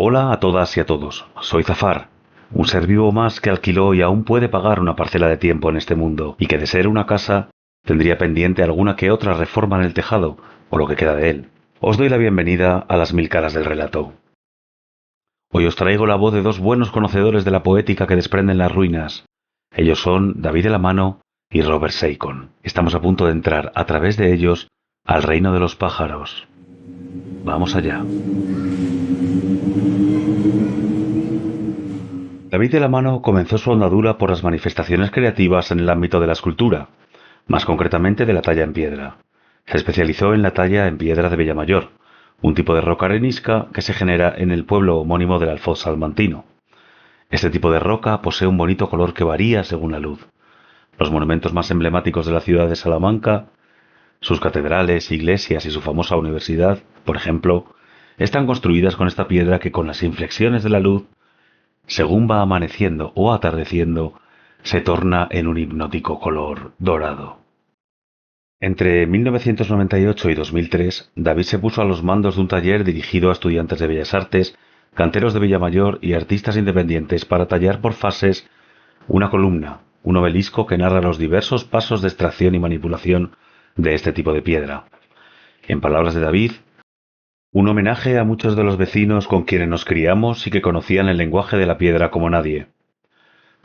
Hola a todas y a todos, soy Zafar, un ser vivo más que alquiló y aún puede pagar una parcela de tiempo en este mundo, y que de ser una casa tendría pendiente alguna que otra reforma en el tejado, o lo que queda de él. Os doy la bienvenida a las mil caras del relato. Hoy os traigo la voz de dos buenos conocedores de la poética que desprenden las ruinas. Ellos son David de la Mano y Robert Seacon. Estamos a punto de entrar a través de ellos al reino de los pájaros. Vamos allá. David de la Mano comenzó su andadura por las manifestaciones creativas en el ámbito de la escultura, más concretamente de la talla en piedra. Se especializó en la talla en piedra de Bellamayor, un tipo de roca arenisca que se genera en el pueblo homónimo del Alfoz salmantino. Este tipo de roca posee un bonito color que varía según la luz. Los monumentos más emblemáticos de la ciudad de Salamanca, sus catedrales, iglesias y su famosa universidad, por ejemplo, están construidas con esta piedra que con las inflexiones de la luz, según va amaneciendo o atardeciendo, se torna en un hipnótico color dorado. Entre 1998 y 2003, David se puso a los mandos de un taller dirigido a estudiantes de Bellas Artes, canteros de Villamayor y artistas independientes para tallar por fases una columna, un obelisco que narra los diversos pasos de extracción y manipulación de este tipo de piedra. En palabras de David, un homenaje a muchos de los vecinos con quienes nos criamos y que conocían el lenguaje de la piedra como nadie,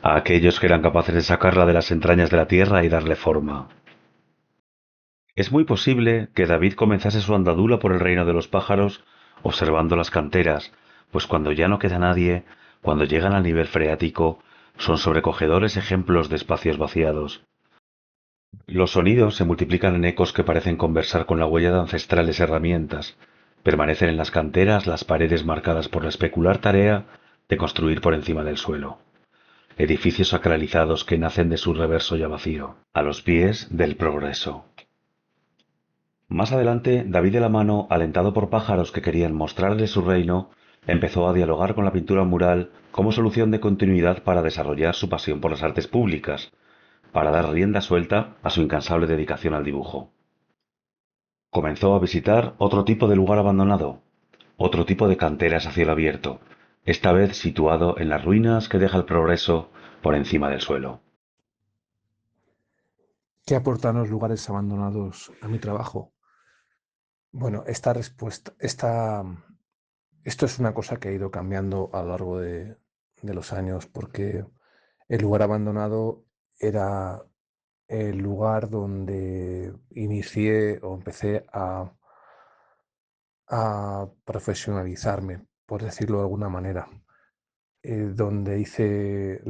a aquellos que eran capaces de sacarla de las entrañas de la tierra y darle forma. Es muy posible que David comenzase su andadura por el reino de los pájaros observando las canteras, pues cuando ya no queda nadie, cuando llegan al nivel freático, son sobrecogedores ejemplos de espacios vaciados. Los sonidos se multiplican en ecos que parecen conversar con la huella de ancestrales herramientas. Permanecen en las canteras las paredes marcadas por la especular tarea de construir por encima del suelo. Edificios sacralizados que nacen de su reverso ya vacío, a los pies del progreso. Más adelante, David de la Mano, alentado por pájaros que querían mostrarle su reino, empezó a dialogar con la pintura mural como solución de continuidad para desarrollar su pasión por las artes públicas, para dar rienda suelta a su incansable dedicación al dibujo. Comenzó a visitar otro tipo de lugar abandonado, otro tipo de canteras a cielo abierto, esta vez situado en las ruinas que deja el progreso por encima del suelo. ¿Qué aportan los lugares abandonados a mi trabajo? Bueno, esto es una cosa que ha ido cambiando a lo largo de los años, porque el lugar abandonado era el lugar donde inicié o empecé a profesionalizarme, por decirlo de alguna manera, donde hice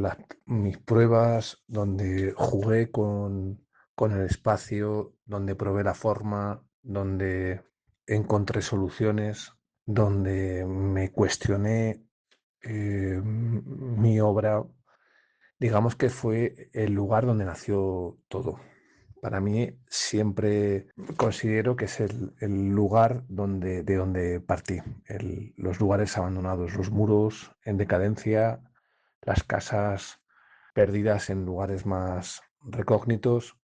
mis pruebas, donde jugué con el espacio, donde probé la forma, donde encontré soluciones, donde me cuestioné mi obra. Digamos que fue el lugar donde nació todo. Para mí siempre considero que es el lugar de donde partí, los lugares abandonados, los muros en decadencia, las casas perdidas en lugares más recógnitos,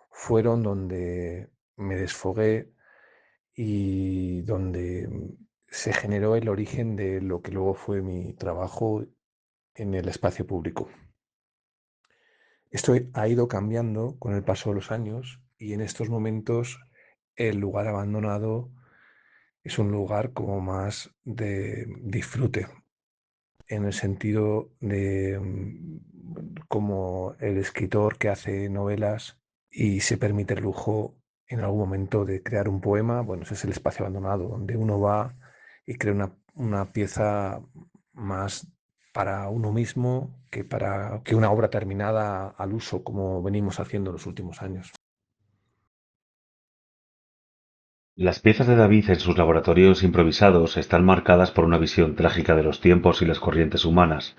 fueron donde me desfogué y donde se generó el origen de lo que luego fue mi trabajo en el espacio público. Esto ha ido cambiando con el paso de los años y en estos momentos el lugar abandonado es un lugar como más de disfrute, en el sentido de como el escritor que hace novelas y se permite el lujo en algún momento de crear un poema. Bueno, ese es el espacio abandonado, donde uno va y crea una pieza más para uno mismo que para que una obra terminada al uso, como venimos haciendo en los últimos años. Las piezas de David en sus laboratorios improvisados están marcadas por una visión trágica de los tiempos y las corrientes humanas.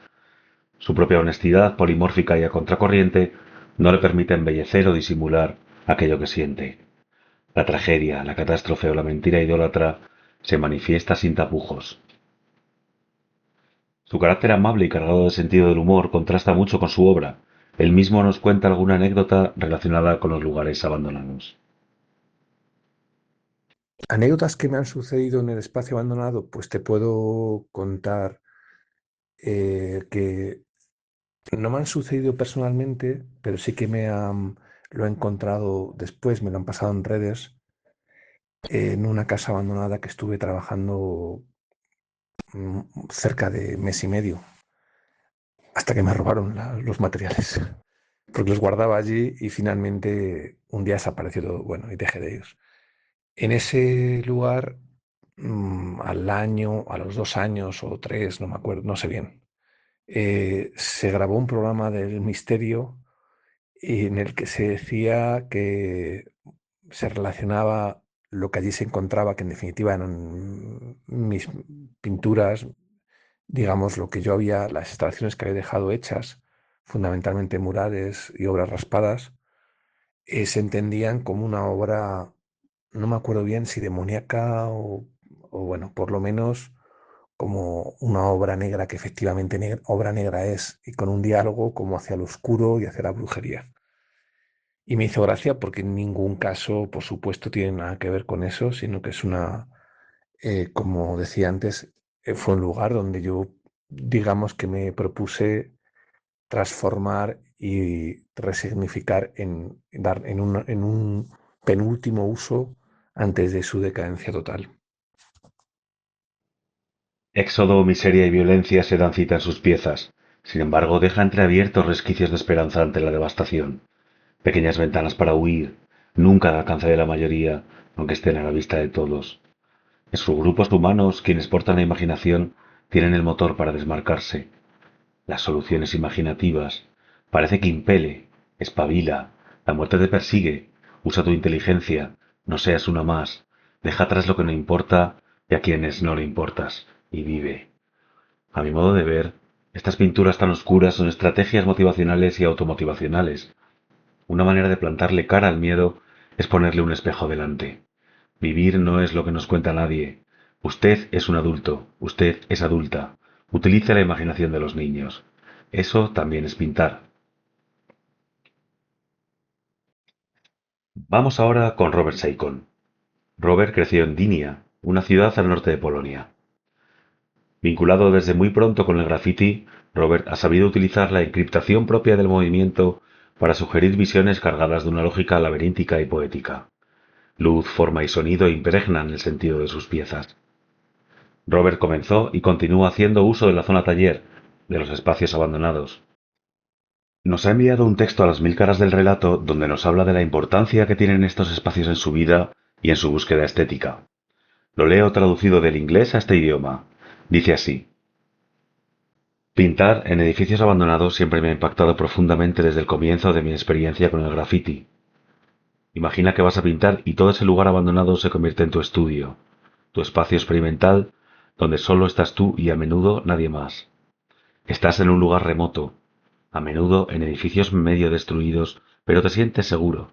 Su propia honestidad, polimórfica y a contracorriente, no le permite embellecer o disimular aquello que siente. La tragedia, la catástrofe o la mentira idólatra se manifiesta sin tapujos. Su carácter amable y cargado de sentido del humor contrasta mucho con su obra. Él mismo nos cuenta alguna anécdota relacionada con los lugares abandonados. Anécdotas que me han sucedido en el espacio abandonado, pues te puedo contar que no me han sucedido personalmente, pero sí que lo he encontrado después, me lo han pasado en redes, en una casa abandonada que estuve trabajando cerca de mes y medio, hasta que me robaron los materiales, porque los guardaba allí y finalmente un día desapareció todo, bueno, y dejé de ir. En ese lugar, al año, a los 2 años o 3, no me acuerdo, no sé bien, se grabó un programa del misterio y en el que se decía que se relacionaba lo que allí se encontraba, que en definitiva eran mis pinturas, digamos, lo que yo había, las instalaciones que había dejado hechas, fundamentalmente murales y obras raspadas, se entendían como una obra, no me acuerdo bien si demoníaca o bueno, por lo menos como una obra negra que efectivamente obra negra es, y con un diálogo como hacia lo oscuro y hacia la brujería. Y me hizo gracia porque en ningún caso, por supuesto, tiene nada que ver con eso, sino que es como decía antes, fue un lugar donde yo, digamos que me propuse transformar y resignificar dar en un penúltimo uso antes de su decadencia total. Éxodo, miseria y violencia se dan cita en sus piezas. Sin embargo, deja entreabiertos resquicios de esperanza ante la devastación. Pequeñas ventanas para huir, nunca al alcance de la mayoría, aunque estén a la vista de todos. En sus grupos humanos, quienes portan la imaginación, tienen el motor para desmarcarse. Las soluciones imaginativas. Parece que impele, espabila, la muerte te persigue, usa tu inteligencia, no seas una más, deja atrás lo que no importa y a quienes no le importas, y vive. A mi modo de ver, estas pinturas tan oscuras son estrategias motivacionales y automotivacionales. Una manera de plantarle cara al miedo es ponerle un espejo delante. Vivir no es lo que nos cuenta nadie. Usted es un adulto, usted es adulta. Utilice la imaginación de los niños. Eso también es pintar. Vamos ahora con Robert Seikon. Robert creció en Dynia, una ciudad al norte de Polonia. Vinculado desde muy pronto con el graffiti, Robert ha sabido utilizar la encriptación propia del movimiento para sugerir visiones cargadas de una lógica laberíntica y poética. Luz, forma y sonido impregnan el sentido de sus piezas. Robert comenzó y continúa haciendo uso de la zona taller, de los espacios abandonados. Nos ha enviado un texto a las 1000 caras del relato donde nos habla de la importancia que tienen estos espacios en su vida y en su búsqueda estética. Lo leo traducido del inglés a este idioma. Dice así: pintar en edificios abandonados siempre me ha impactado profundamente desde el comienzo de mi experiencia con el graffiti. Imagina que vas a pintar y todo ese lugar abandonado se convierte en tu estudio, tu espacio experimental donde solo estás tú y a menudo nadie más. Estás en un lugar remoto, a menudo en edificios medio destruidos, pero te sientes seguro.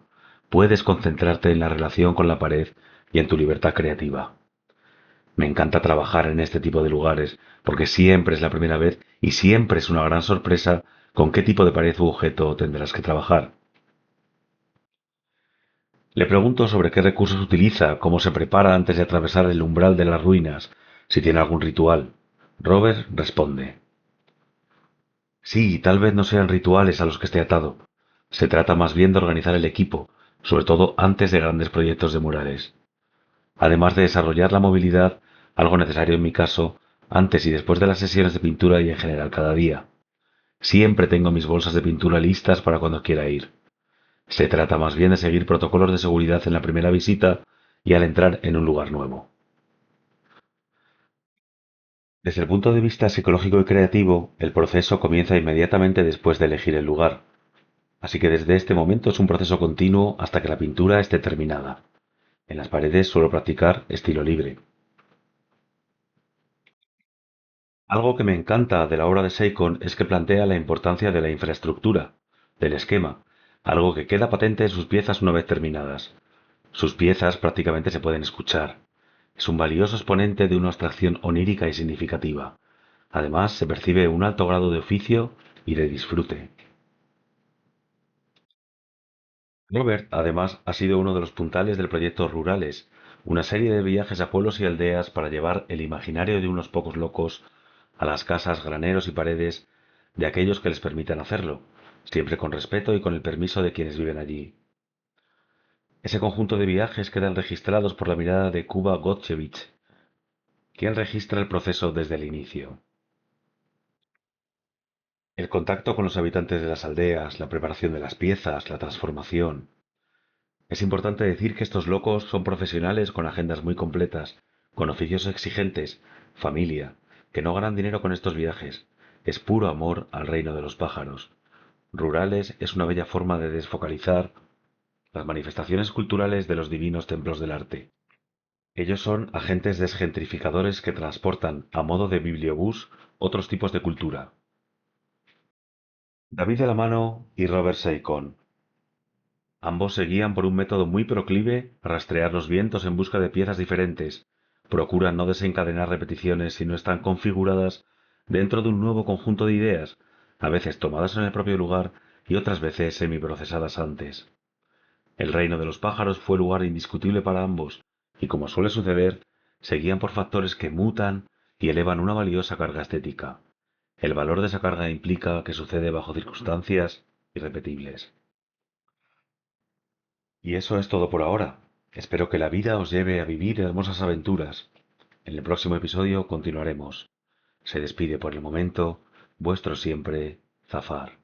Puedes concentrarte en la relación con la pared y en tu libertad creativa. Me encanta trabajar en este tipo de lugares, porque siempre es la primera vez y siempre es una gran sorpresa con qué tipo de pared u objeto tendrás que trabajar. Le pregunto sobre qué recursos utiliza, cómo se prepara antes de atravesar el umbral de las ruinas, si tiene algún ritual. Robert responde: sí, tal vez no sean rituales a los que esté atado. Se trata más bien de organizar el equipo, sobre todo antes de grandes proyectos de murales. Además de desarrollar la movilidad, algo necesario en mi caso, antes y después de las sesiones de pintura y en general cada día. Siempre tengo mis bolsas de pintura listas para cuando quiera ir. Se trata más bien de seguir protocolos de seguridad en la primera visita y al entrar en un lugar nuevo. Desde el punto de vista psicológico y creativo, el proceso comienza inmediatamente después de elegir el lugar. Así que desde este momento es un proceso continuo hasta que la pintura esté terminada. En las paredes suelo practicar estilo libre. Algo que me encanta de la obra de Seikon es que plantea la importancia de la infraestructura, del esquema, algo que queda patente en sus piezas una vez terminadas. Sus piezas prácticamente se pueden escuchar. Es un valioso exponente de una abstracción onírica y significativa. Además, se percibe un alto grado de oficio y de disfrute. Robert, además, ha sido uno de los puntales del proyecto Rurales, Una serie de viajes a pueblos y aldeas para llevar el imaginario de unos pocos locos a las casas, graneros y paredes de aquellos que les permitan hacerlo, siempre con respeto y con el permiso de quienes viven allí. Ese conjunto de viajes quedan registrados por la mirada de Kuba Gotchevich, quien registra el proceso desde el inicio. El contacto con los habitantes de las aldeas, la preparación de las piezas, la transformación. Es importante decir que estos locos son profesionales con agendas muy completas, con oficios exigentes, familia, que no ganan dinero con estos viajes. Es puro amor al reino de los pájaros. Rurales es una bella forma de desfocalizar las manifestaciones culturales de los divinos templos del arte. Ellos son agentes desgentrificadores que transportan, a modo de bibliobús, otros tipos de cultura. David de la Mano y Robert Seicon. Ambos se guían por un método muy proclive a rastrear los vientos en busca de piezas diferentes. Procuran no desencadenar repeticiones si no están configuradas dentro de un nuevo conjunto de ideas, a veces tomadas en el propio lugar y otras veces semiprocesadas antes. El reino de los pájaros fue lugar indiscutible para ambos, y como suele suceder, se guían por factores que mutan y elevan una valiosa carga estética. El valor de esa carga implica que sucede bajo circunstancias irrepetibles. Y eso es todo por ahora. Espero que la vida os lleve a vivir hermosas aventuras. En el próximo episodio continuaremos. Se despide por el momento vuestro siempre, Zafar.